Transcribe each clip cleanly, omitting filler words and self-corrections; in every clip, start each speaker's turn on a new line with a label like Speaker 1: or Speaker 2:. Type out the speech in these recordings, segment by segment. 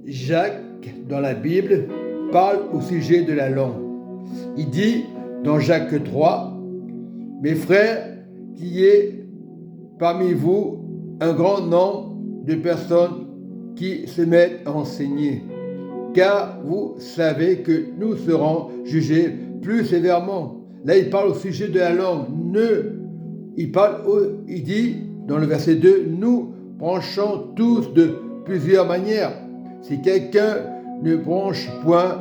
Speaker 1: Jacques, dans la Bible, parle au sujet de la langue. Il dit dans Jacques 3, « Mes frères, qu'il y ait parmi vous un grand nombre de personnes qui se mettent à enseigner, car vous savez que nous serons jugés plus sévèrement. » Là, il parle au sujet de la langue. Il dit dans le verset 2, « Nous branchons tous de plusieurs manières. Si quelqu'un ne branche point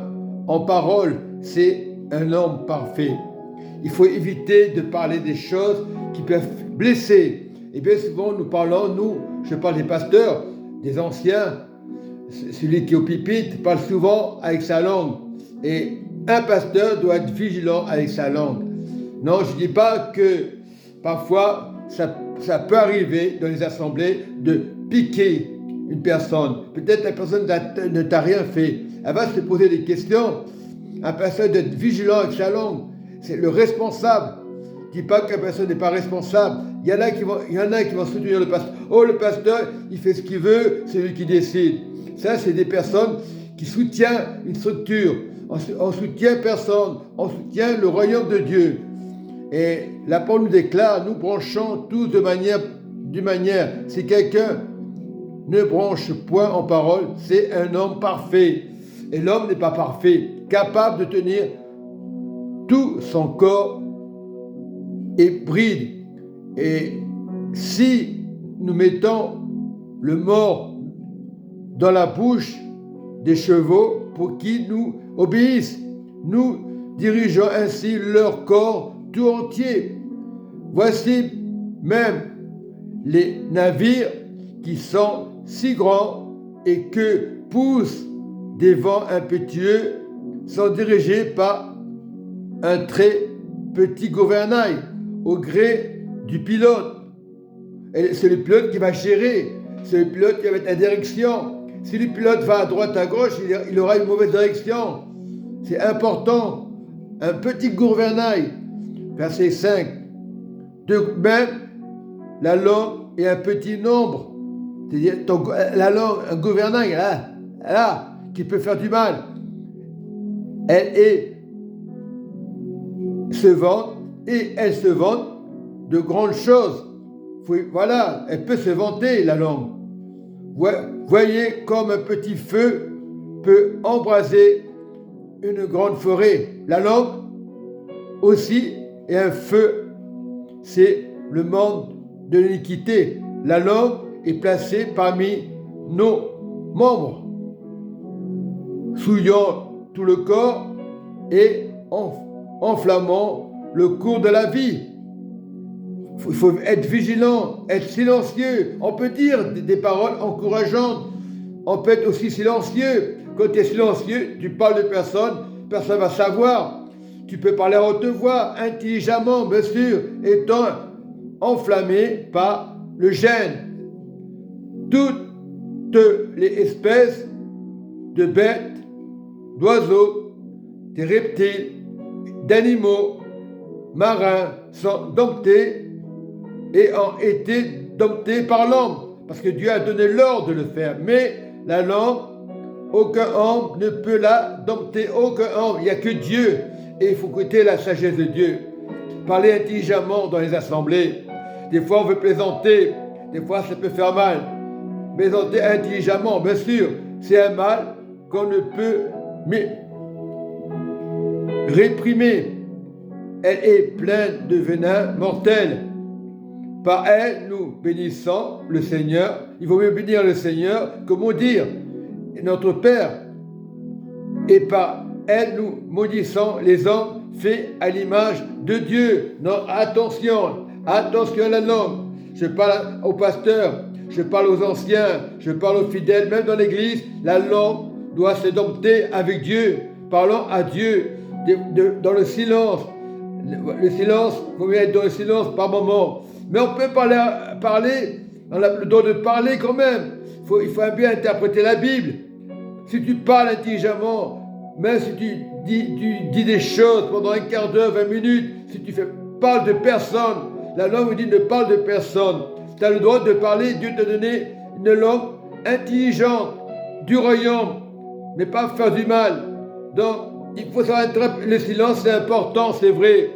Speaker 1: en parole, c'est un homme parfait. » Il faut éviter de parler des choses qui peuvent blesser. Et bien souvent, nous parlons, je parle des pasteurs, des anciens, celui qui est au pupitre parle souvent avec sa langue. Et un pasteur doit être vigilant avec sa langue. Non, je ne dis pas que parfois, ça peut arriver dans les assemblées de piquer une personne. Peut-être la personne ne t'a rien fait. Elle va se poser des questions. Un pasteur doit être vigilant avec sa langue. C'est le responsable. Je ne dis pas qu'un pasteur n'est pas responsable. Il y en a qui vont soutenir le pasteur. Oh, le pasteur, il fait ce qu'il veut, c'est lui qui décide. Ça, c'est des personnes qui soutiennent une structure. On soutient personne. On soutient le royaume de Dieu. Et la parole nous déclare, nous branchons tous d'une manière. Si quelqu'un ne branche point en parole, c'est un homme parfait. Et l'homme n'est pas parfait, capable de tenir tout son corps et bride. Et si nous mettons le mort dans la bouche des chevaux pour qu'ils nous obéissent, nous dirigeons ainsi leur corps tout entier. Voici même les navires qui sont si grands et que poussent des vents impétueux sont dirigés par un très petit gouvernail au gré du pilote. Et c'est le pilote qui va gérer, c'est le pilote qui va mettre la direction. Si le pilote va à droite, à gauche, il aura une mauvaise direction. C'est important. Un petit gouvernail. Verset 5. De même, la langue est un petit nombre. C'est-à-dire, la langue, un gouvernail, là, qui peut faire du mal. Elle se vante de grandes choses. Voilà, elle peut se vanter, la langue. Voyez comme un petit feu peut embraser une grande forêt. La langue aussi est un feu. C'est le monde de l'iniquité. La langue est placée parmi nos membres, souillant tout le corps et enflammant le cours de la vie. Il faut être vigilant, être silencieux. On peut dire des paroles encourageantes. On peut être aussi silencieux. Quand tu es silencieux, tu parles de personne ne va savoir. Tu peux parler à haute voix, intelligemment, bien sûr, étant enflammé par le gêne. Toutes les espèces de bêtes, d'oiseaux, des reptiles, d'animaux marins sont domptés et ont été domptés par l'homme, parce que Dieu a donné l'ordre de le faire. Mais la langue, aucun homme ne peut la dompter, aucun homme, il n'y a que Dieu. Et il faut écouter la sagesse de Dieu. Parler intelligemment dans les assemblées. Des fois, on veut plaisanter, des fois, ça peut faire mal. Plaisanter intelligemment, bien sûr, c'est un mal qu'on ne peut réprimer. Elle est pleine de venin mortel. Par elle, nous bénissons le Seigneur. Il vaut mieux bénir le Seigneur que maudire notre Père. Et par elle, nous maudissons les hommes faits à l'image de Dieu. Non, attention à la langue. Je parle aux pasteurs, je parle aux anciens, je parle aux fidèles, même dans l'église, la langue doit se dompter avec Dieu. Parlons à Dieu dans le silence. Le silence, il faut être dans le silence par moment. Mais on peut parler, on a le droit de parler quand même. Il faut bien interpréter la Bible. Si tu parles intelligemment, même si tu dis des choses pendant un quart d'heure, 20 minutes, si tu parles de personne, la langue dit ne parle de personne. Tu as le droit de parler, Dieu t'a donné une langue intelligente. du royaume, mais pas faire du mal. Donc, il faut savoir le silence, c'est important, c'est vrai.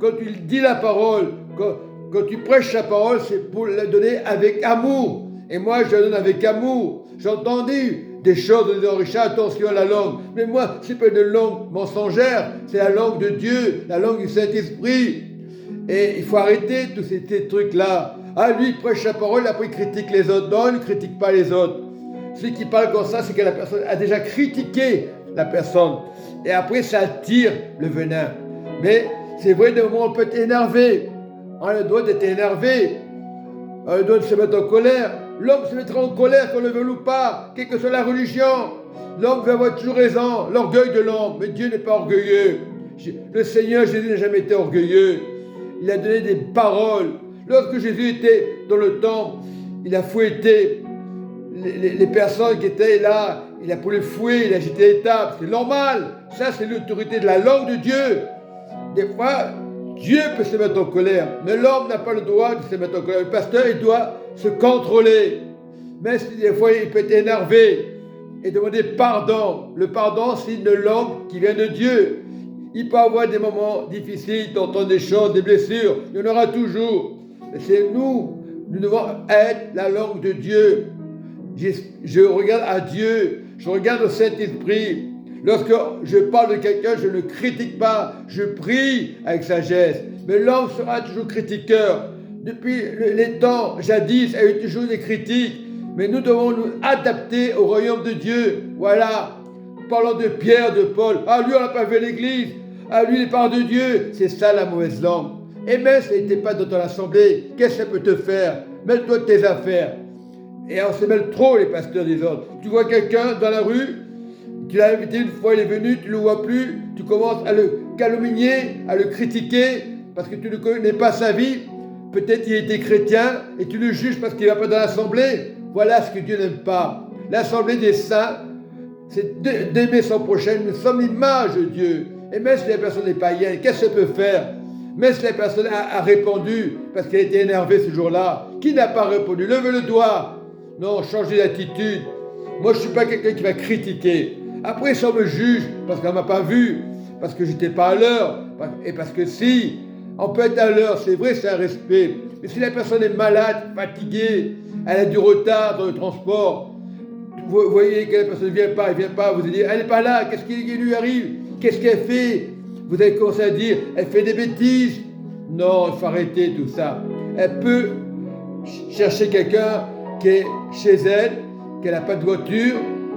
Speaker 1: Quand tu dis la parole, quand tu prêches la parole, c'est pour la donner avec amour. Et moi, je la donne avec amour. J'ai entendu des choses de Richard, attention à la langue. Mais moi, c'est pas une langue mensongère, c'est la langue de Dieu, la langue du Saint-Esprit. Et il faut arrêter tous ces trucs-là. Ah, lui, il prêche la parole, après il critique les autres. Non, il ne critique pas les autres. Celui qui parle comme ça, c'est que la personne a déjà critiqué la personne. Et après, ça attire le venin. Mais c'est vrai, des moments, on peut être énervé. On a le droit d'être énervé. On a le droit de se mettre en colère. L'homme se mettra en colère, qu'on le veuille ou pas, quelle que soit la religion. L'homme veut avoir toujours raison, l'orgueil de l'homme. Mais Dieu n'est pas orgueilleux. Le Seigneur Jésus n'a jamais été orgueilleux. Il a donné des paroles. Lorsque Jésus était dans le temple, il a fouetté les personnes qui étaient là. Il a pris le fouet, il a jeté les tables. C'est normal. Ça, c'est l'autorité de la langue de Dieu. Des fois, Dieu peut se mettre en colère, mais l'homme n'a pas le droit de se mettre en colère. Le pasteur, il doit se contrôler. Mais des fois, il peut être énervé et demander pardon. Le pardon, c'est une langue qui vient de Dieu. Il peut y avoir des moments difficiles, d'entendre des choses, des blessures. Il y en aura toujours. Mais c'est nous devons être la langue de Dieu. Je regarde à Dieu, je regarde au Saint-Esprit. Lorsque je parle de quelqu'un, je ne critique pas, je prie avec sagesse. Mais l'homme sera toujours critiqueur. Depuis les temps, jadis, il y a eu toujours des critiques. Mais nous devons nous adapter au royaume de Dieu. Voilà. Parlant de Pierre, de Paul. Ah, lui, on n'a pas vu l'église. Ah, lui, il parle de Dieu. C'est ça la mauvaise langue. Et même si ça n'était pas dans ton assemblée, qu'est-ce que ça peut te faire? Mêle-toi de tes affaires. Et on se mêle trop, les pasteurs des autres. Tu vois quelqu'un dans la rue, tu l'as invité une fois, il est venu, tu ne le vois plus, tu commences à le calomnier, à le critiquer, parce que tu ne connais pas sa vie. Peut-être qu'il était chrétien, et tu le juges parce qu'il ne va pas dans l'assemblée. Voilà ce que Dieu n'aime pas. L'assemblée des saints, c'est d'aimer son prochain. Nous sommes l'image de Dieu. Et même si la personne est païenne, qu'est-ce qu'elle peut faire? Même si la personne a répondu parce qu'elle était énervée ce jour-là, qui n'a pas répondu? Levez le doigt. Non, changez d'attitude. Moi, je ne suis pas quelqu'un qui va critiquer. Après, si on me juge parce qu'elle ne m'a pas vu, parce que je n'étais pas à l'heure, et parce que si, on peut être à l'heure, c'est vrai, c'est un respect. Mais si la personne est malade, fatiguée, elle a du retard dans le transport, vous voyez que la personne ne vient pas, elle ne vient pas, vous allez dire, elle n'est pas là, qu'est-ce qui lui arrive? Qu'est-ce qu'elle fait? Vous avez commencé à dire, elle fait des bêtises. Non, il faut arrêter tout ça. Elle peut chercher quelqu'un qui est chez elle, qu'elle n'a pas de voiture,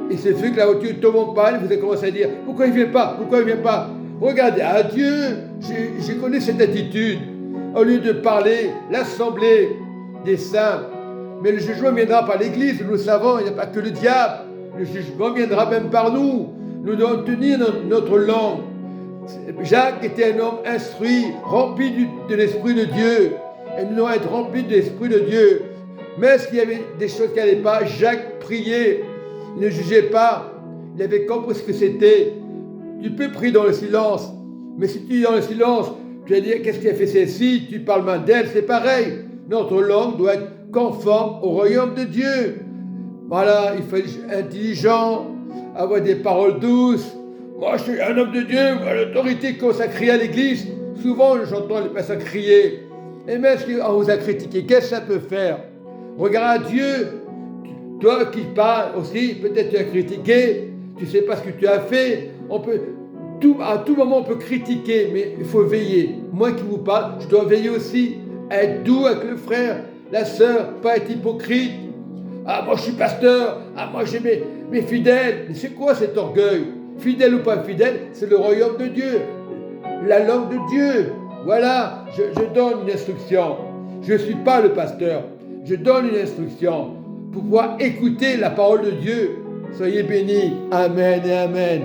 Speaker 1: il se fait que la voiture tombe en panne, vous avez commencé à dire, pourquoi il ne vient pas? Pourquoi il ne vient pas? Regardez, adieu, je connais cette attitude. Au lieu de parler l'assemblée des saints, mais le jugement viendra par l'Église, nous le savons, il n'y a pas que le diable. Le jugement viendra même par nous. Nous devons tenir notre langue. Jacques était un homme instruit, rempli de l'Esprit de Dieu. Et nous devons être remplis de l'Esprit de Dieu. Mais s'il y avait des choses qui n'allaient pas, Jacques priait. Il ne jugeait pas. Il avait compris ce que c'était. Tu peux prier dans le silence. Mais si tu es dans le silence, tu vas dire, qu'est-ce qui a fait celle-ci? Tu parles mal d'elle, c'est pareil. Notre langue doit être conforme au royaume de Dieu. Voilà, il faut être intelligent, avoir des paroles douces. Moi, je suis un homme de Dieu, l'autorité commence à crier à l'église. Souvent, j'entends les personnes crier. Et même si on vous a critiqué, qu'est-ce que ça peut faire? Regarde à Dieu. Toi qui parles aussi, peut-être tu as critiqué, tu ne sais pas ce que tu as fait. À tout moment, on peut critiquer, mais il faut veiller. Moi qui vous parle, je dois veiller aussi. Être doux avec le frère, la sœur, pas être hypocrite. Ah, moi je suis pasteur, ah, moi j'ai mes fidèles. Mais c'est quoi cet orgueil? Fidèle ou pas fidèle, c'est le royaume de Dieu, la langue de Dieu. Voilà, je donne une instruction. Je ne suis pas le pasteur, je donne une instruction pour pouvoir écouter la parole de Dieu. Soyez bénis. Amen et amen.